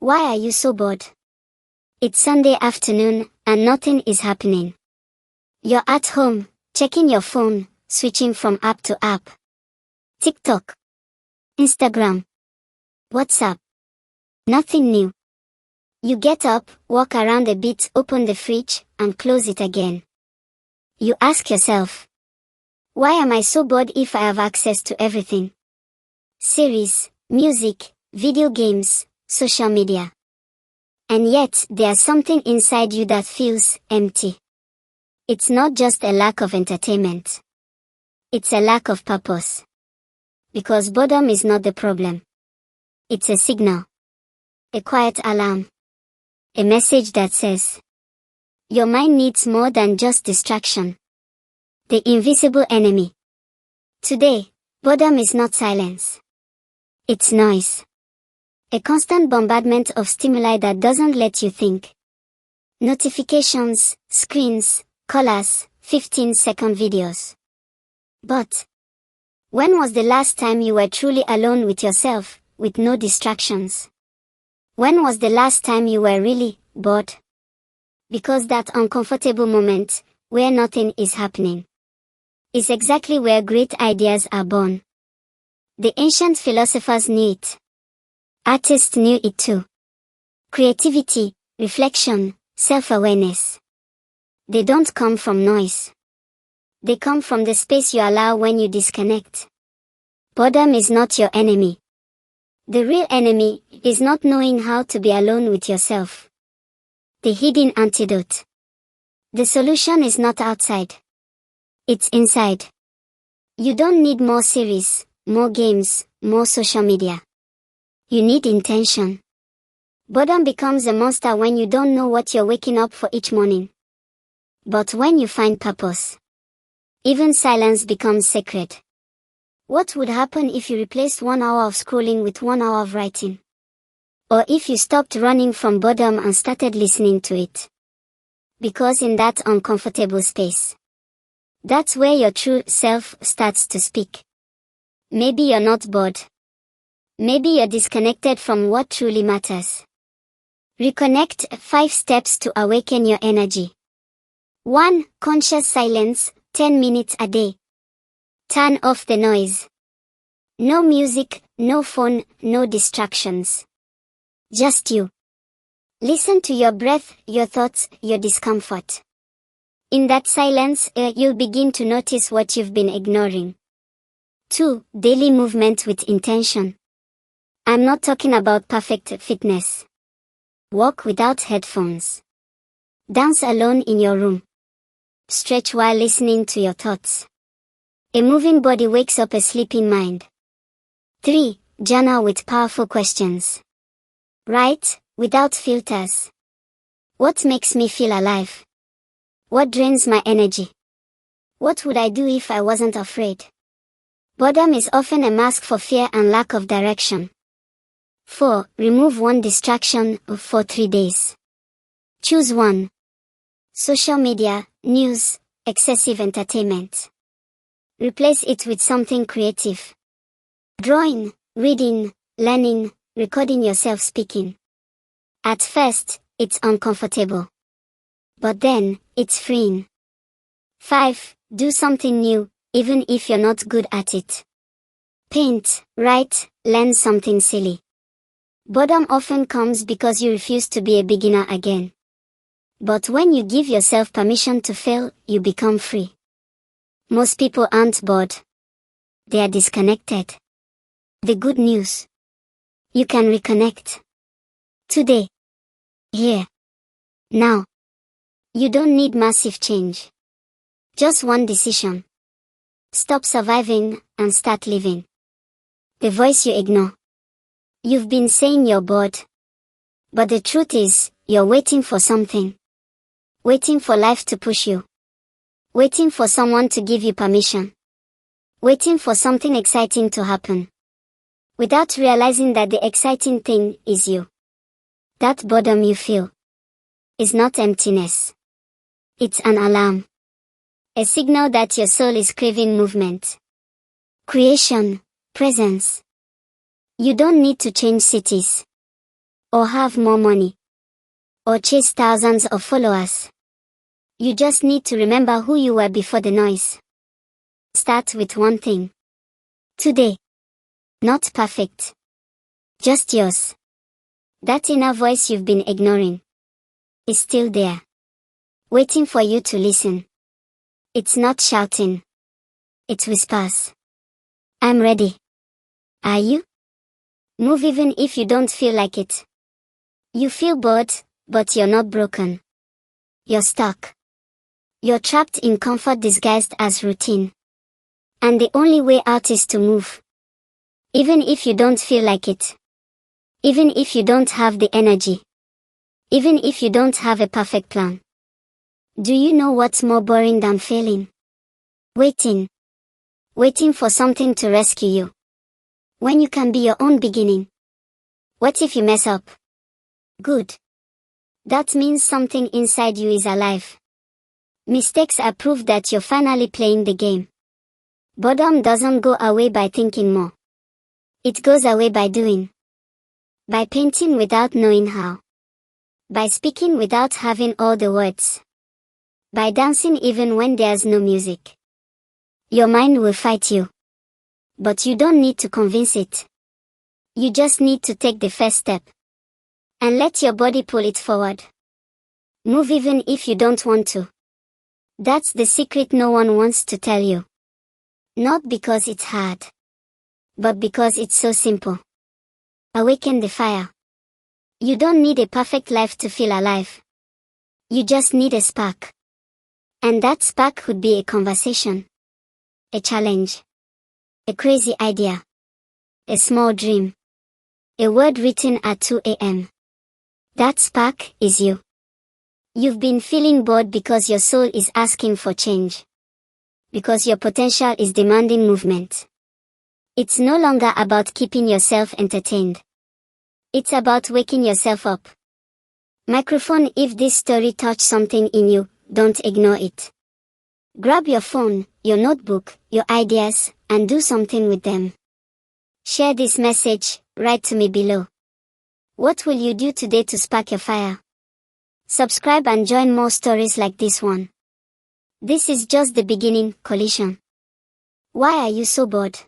Why are you so bored? It's Sunday afternoon, and nothing is happening. You're at home, checking your phone, switching from app to app. TikTok, Instagram, WhatsApp. Nothing new. You get up, walk around a bit, open the fridge, and close it again. You ask yourself, why am I so bored if I have access to everything? Series, music, video games, social media. And yet, there's something inside you that feels empty. It's not just a lack of entertainment. It's a lack of purpose. Because boredom is not the problem. It's a signal. A quiet alarm. A message that says, your mind needs more than just distraction. The invisible enemy. Today, boredom is not silence. It's noise. A constant bombardment of stimuli that doesn't let you think. Notifications, screens, callers, 15-second videos. But, when was the last time you were truly alone with yourself, with no distractions? When was the last time you were really bored? Because that uncomfortable moment, where nothing is happening, is exactly where great ideas are born. The ancient philosophers knew it. Artists knew it too. Creativity, reflection, self-awareness. They don't come from noise. They come from the space you allow when you disconnect. Boredom is not your enemy. The real enemy is not knowing how to be alone with yourself. The hidden antidote. The solution is not outside. It's inside. You don't need more series, more games, more social media. You need intention. Boredom becomes a monster when you don't know what you're waking up for each morning. But when you find purpose, even silence becomes sacred. What would happen if you replaced 1 hour of scrolling with 1 hour of writing? Or if you stopped running from boredom and started listening to it? Because in that uncomfortable space, that's where your true self starts to speak. Maybe you're not bored. Maybe you're disconnected from what truly matters. Reconnect. 5 steps to awaken your energy. 1. Conscious silence, 10 minutes a day. Turn off the noise. No music, no phone, no distractions. Just you. Listen to your breath, your thoughts, your discomfort. In that silence, you'll begin to notice what you've been ignoring. 2. Daily movement with intention. I'm not talking about perfect fitness. Walk without headphones. Dance alone in your room. Stretch while listening to your thoughts. A moving body wakes up a sleeping mind. 3. Journal with powerful questions. Write, without filters. What makes me feel alive? What drains my energy? What would I do if I wasn't afraid? Boredom is often a mask for fear and lack of direction. 4. Remove one distraction for 3 days. Choose one. Social media, news, excessive entertainment. Replace it with something creative. Drawing, reading, learning, recording yourself speaking. At first, it's uncomfortable. But then, it's freeing. 5. Do something new, even if you're not good at it. Paint, write, learn something silly. Boredom often comes because you refuse to be a beginner again. But when you give yourself permission to fail, you become free. Most people aren't bored. They are disconnected. The good news. You can reconnect. Today. Here. Now. You don't need massive change. Just one decision. Stop surviving and start living. The voice you ignore. You've been saying you're bored. But the truth is, you're waiting for something. Waiting for life to push you. Waiting for someone to give you permission. Waiting for something exciting to happen. Without realizing that the exciting thing is you. That boredom you feel is not emptiness. It's an alarm. A signal that your soul is craving movement. Creation, presence. You don't need to change cities. or have more money, or chase thousands of followers. You just need to remember who you were before the noise. Start with one thing. Today. Not perfect. Just yours. That inner voice you've been ignoring is still there, waiting for you to listen. It's not shouting. It whispers. I'm ready. Are you? Move even if you don't feel like it. You feel bored, but you're not broken. You're stuck. You're trapped in comfort disguised as routine. And the only way out is to move. Even if you don't feel like it. Even if you don't have the energy. Even if you don't have a perfect plan. Do you know what's more boring than failing? Waiting. Waiting for something to rescue you. When you can be your own beginning. What if you mess up? Good. That means something inside you is alive. Mistakes are proof that you're finally playing the game. Boredom doesn't go away by thinking more. It goes away by doing. By painting without knowing how. By speaking without having all the words. By dancing even when there's no music. Your mind will fight you. But you don't need to convince it. You just need to take the first step. And let your body pull it forward. Move even if you don't want to. That's the secret no one wants to tell you. Not because it's hard. But because it's so simple. Awaken the fire. You don't need a perfect life to feel alive. You just need a spark. And that spark could be a conversation. A challenge. A crazy idea. A small dream. A word written at 2 a.m. That spark is you. You've been feeling bored because your soul is asking for change. Because your potential is demanding movement. It's no longer about keeping yourself entertained. It's about waking yourself up. Microphone, if this story touched something in you, don't ignore it. Grab your phone, your notebook, your ideas, and do something with them. Share this message, write to me below. What will you do today to spark your fire? Subscribe and join more stories like this one. This is just the beginning, collision. Why are you so bored?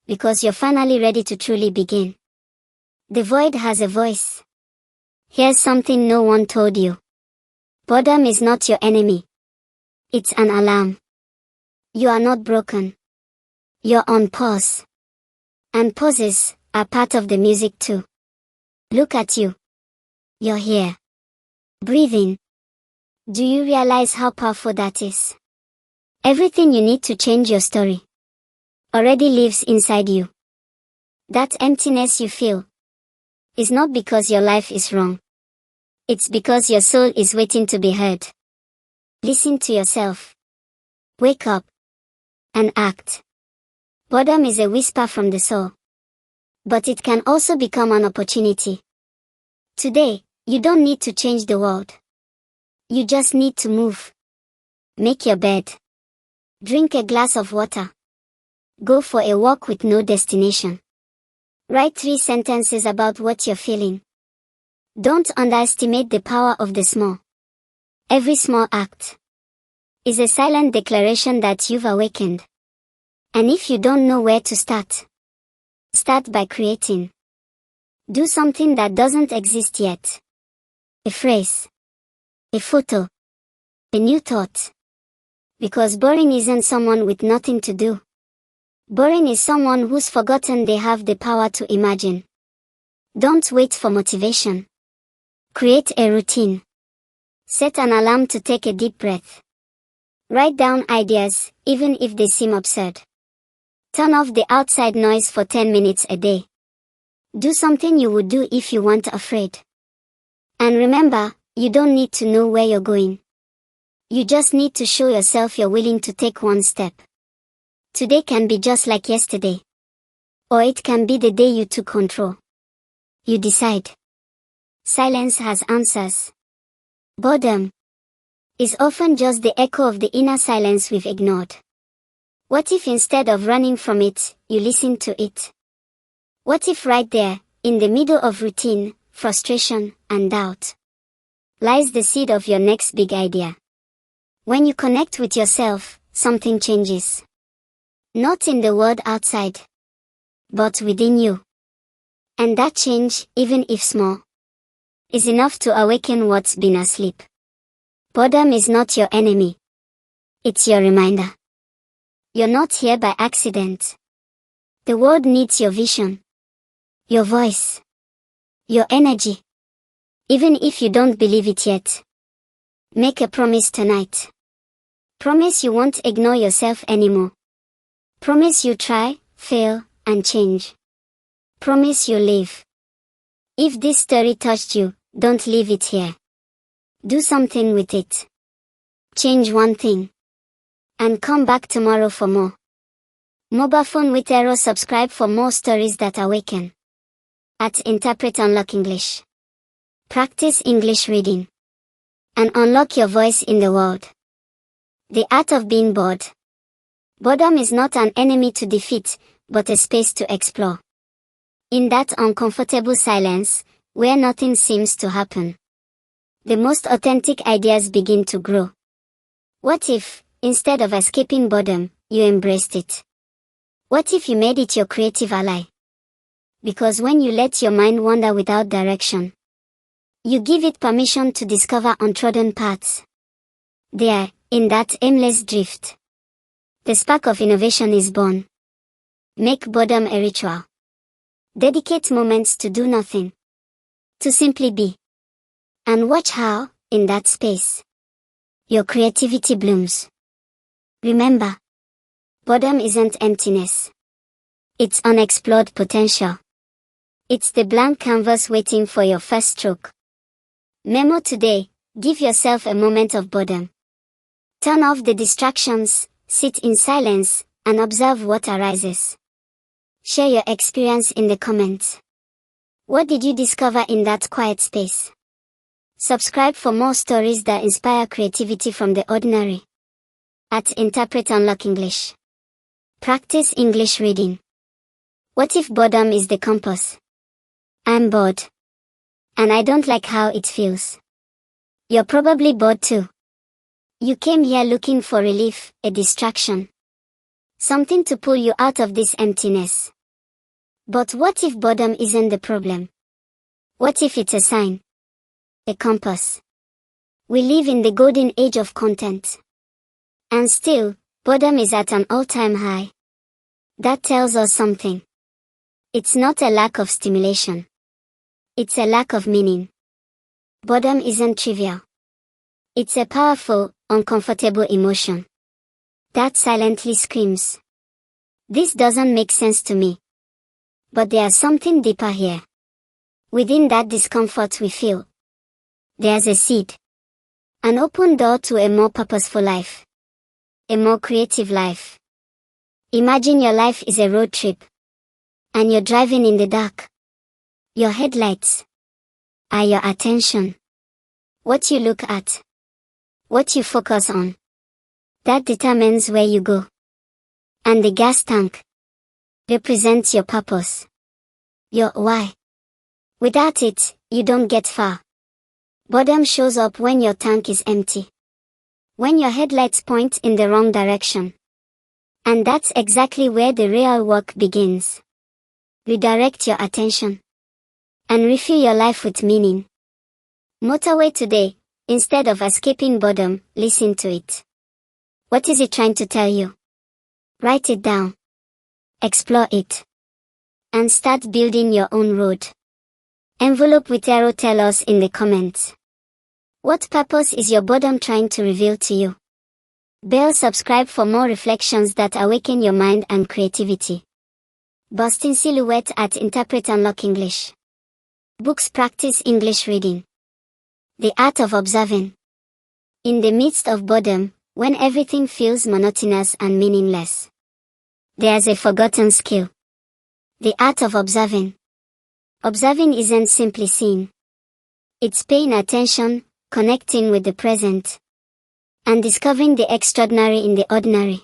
Because you're finally ready to truly begin. The void has a voice. Here's something no one told you. Boredom is not your enemy. It's an alarm. You are not broken. You're on pause. And pauses are part of the music too. Look at you. You're here. Breathing. Do you realize how powerful that is? Everything you need to change your story already lives inside you. That emptiness you feel is not because your life is wrong. It's because your soul is waiting to be heard. Listen to yourself. Wake up. And act. Boredom is a whisper from the soul. But it can also become an opportunity. Today, you don't need to change the world. You just need to move. Make your bed. Drink a glass of water. Go for a walk with no destination. Write 3 sentences about what you're feeling. Don't underestimate the power of the small. Every small act is a silent declaration that you've awakened. And if you don't know where to start by creating. Do something that doesn't exist yet. A phrase. A photo. A new thought. Because boring isn't someone with nothing to do. Boring is someone who's forgotten they have the power to imagine. Don't wait for motivation. Create a routine. Set an alarm to take a deep breath. Write down ideas, even if they seem absurd. Turn off the outside noise for 10 minutes a day. Do something you would do if you weren't afraid. And remember, you don't need to know where you're going. You just need to show yourself you're willing to take one step. Today can be just like yesterday. Or it can be the day you took control. You decide. Silence has answers. Boredom is often just the echo of the inner silence we've ignored. What if instead of running from it, you listen to it? What if right there, in the middle of routine, frustration, and doubt, lies the seed of your next big idea. When you connect with yourself, something changes. Not in the world outside, but within you. And that change, even if small, is enough to awaken what's been asleep. Boredom is not your enemy. It's your reminder. You're not here by accident. The world needs your vision, your voice, your energy. Even if you don't believe it yet. Make a promise tonight. Promise you won't ignore yourself anymore. Promise you try, fail, and change. Promise you live. If this story touched you, don't leave it here. Do something with it. Change one thing. And come back tomorrow for more. Mobile phone with arrow, subscribe for more stories that awaken. At Interpret Unlock English. Practice English reading. And unlock your voice in the world. The art of being bored. Boredom is not an enemy to defeat, but a space to explore. In that uncomfortable silence, where nothing seems to happen, the most authentic ideas begin to grow. What if, instead of escaping boredom, you embraced it? What if you made it your creative ally? Because when you let your mind wander without direction, you give it permission to discover untrodden paths. There, in that aimless drift, the spark of innovation is born. Make boredom a ritual. Dedicate moments to do nothing. To simply be. And watch how, in that space, your creativity blooms. Remember, boredom isn't emptiness. It's unexplored potential. It's the blank canvas waiting for your first stroke. Memo today, give yourself a moment of boredom. Turn off the distractions, sit in silence, and observe what arises. Share your experience in the comments. What did you discover in that quiet space? Subscribe for more stories that inspire creativity from the ordinary. At Interpret Unlock English. Practice English reading. What if boredom is the compass? I'm bored. And I don't like how it feels. You're probably bored too. You came here looking for relief, a distraction. Something to pull you out of this emptiness. But what if boredom isn't the problem? What if it's a sign? A compass? We live in the golden age of content. And still, boredom is at an all-time high. That tells us something. It's not a lack of stimulation. It's a lack of meaning. Boredom isn't trivial. It's a powerful, uncomfortable emotion that silently screams, "This doesn't make sense to me." But there's something deeper here. Within that discomfort we feel, there's a seed. An open door to a more purposeful life. A more creative life. Imagine your life is a road trip. And you're driving in the dark. Your headlights are your attention. What you look at. What you focus on. That determines where you go. And the gas tank represents your purpose. Your why. Without it, you don't get far. Boredom shows up when your tank is empty. When your headlights point in the wrong direction. And that's exactly where the real work begins. Redirect your attention. And refill your life with meaning. Motorway today, instead of escaping boredom, listen to it. What is it trying to tell you? Write it down. Explore it. And start building your own road. Envelope with arrow, tell us in the comments. What purpose is your boredom trying to reveal to you? Bell, subscribe for more reflections that awaken your mind and creativity. Boston Silhouette at Interpret Unlock English. Books, practice English reading. The art of observing. In the midst of boredom, when everything feels monotonous and meaningless, there's a forgotten skill. The art of observing. Observing isn't simply seeing. It's paying attention, connecting with the present, and discovering the extraordinary in the ordinary.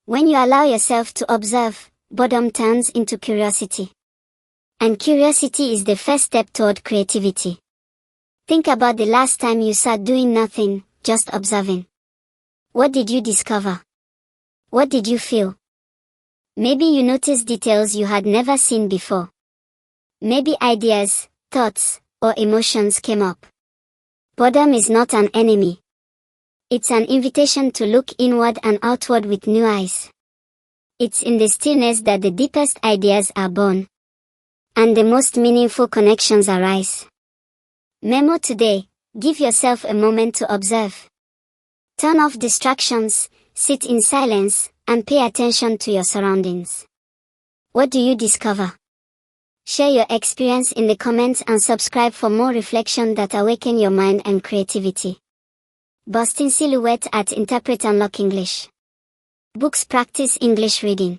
When you allow yourself to observe, boredom turns into curiosity. And curiosity is the first step toward creativity. Think about the last time you sat doing nothing, just observing. What did you discover? What did you feel? Maybe you noticed details you had never seen before. Maybe ideas, thoughts, or emotions came up. Boredom is not an enemy. It's an invitation to look inward and outward with new eyes. It's in the stillness that the deepest ideas are born. And the most meaningful connections arise. Memo today, give yourself a moment to observe. Turn off distractions, sit in silence, and pay attention to your surroundings. What do you discover? Share your experience in the comments and subscribe for more reflection that awaken your mind and creativity. Boston Silhouette at Interpret Unlock English. Books practice English reading.